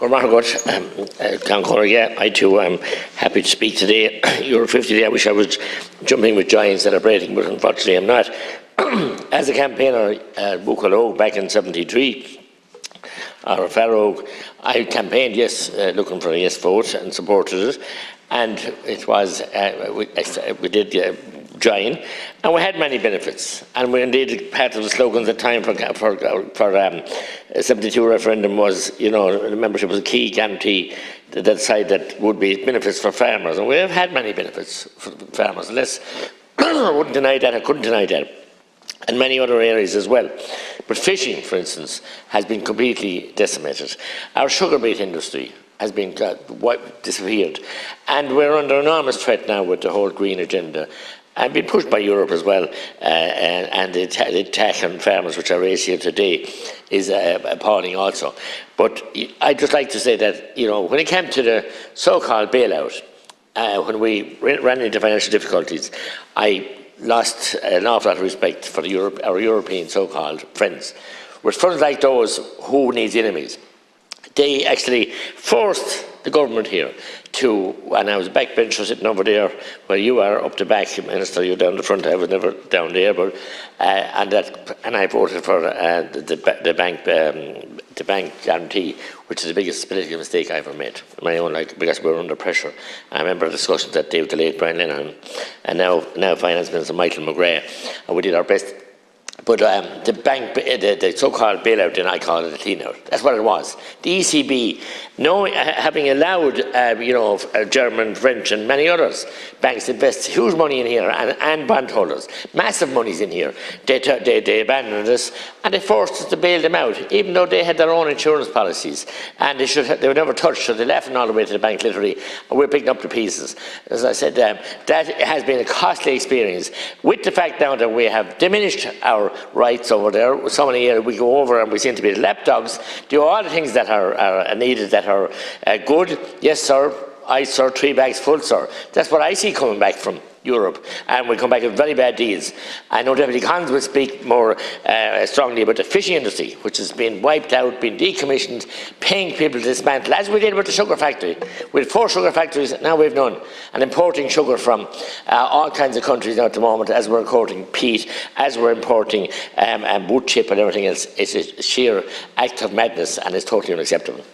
Well, Margaret, yeah, I too am happy to speak today. Euro 50 Day, I wish I was jumping with joy and celebrating, but unfortunately I'm not. As a campaigner at Buccalow back in '73, or Farrow, I campaigned, yes, looking for a yes vote and supported it. And it was, we did join, and we had many benefits. And we indeed, part of the slogans at the time for 72 referendum was, you know, the membership was a key guarantee that side that would be benefits for farmers. And we have had many benefits for farmers. I wouldn't deny that, I couldn't deny that. And many other areas as well. But fishing, for instance, has been completely decimated. Our sugar beet industry has been disappeared. And we're under enormous threat now with the whole green agenda, and been pushed by Europe as well. And the attack on farmers, which I raised here today, is appalling also. But I'd just like to say that, you know, when it came to the so-called bailout, when we ran into financial difficulties, I lost an awful lot of respect for our European so-called friends. With friends like those, who needs enemies? They actually forced the government here to, and I was backbencher sitting over there where you are, up the back, Minister, you're down the front, I was never down there, but and I voted for the bank guarantee, which is the biggest political mistake I ever made in my own life, because we were under pressure. I remember discussions that day with the late Brian Lennon and now Finance Minister Mattie McGrath, and we did our best. But the so-called bailout, and I call it a clean-out. That's what it was. The ECB, having allowed, German, French, and many others banks invest huge money in here, and bondholders, massive monies in here. They abandoned us, and they forced us to bail them out, even though they had their own insurance policies, and they were never touched. So they left them all the way to the bank, literally, and we're picking up the pieces. As I said, that has been a costly experience. With the fact now that we have diminished our rights over there. So many years we go over and we seem to be the lapdogs, do all the things that are needed, that are good. Yes, sir. Aye, sir. 3 bags full, sir. That's what I see coming back from Europe, and we come back with very bad deals. I know Deputy Collins will speak more strongly about the fishing industry, which has been wiped out, been decommissioned, paying people to dismantle, as we did with the sugar factory. We had 4 sugar factories, now we've none, and importing sugar from all kinds of countries now at the moment, as we're importing peat, as we're importing wood chip and everything else. It's a sheer act of madness, and it's totally unacceptable.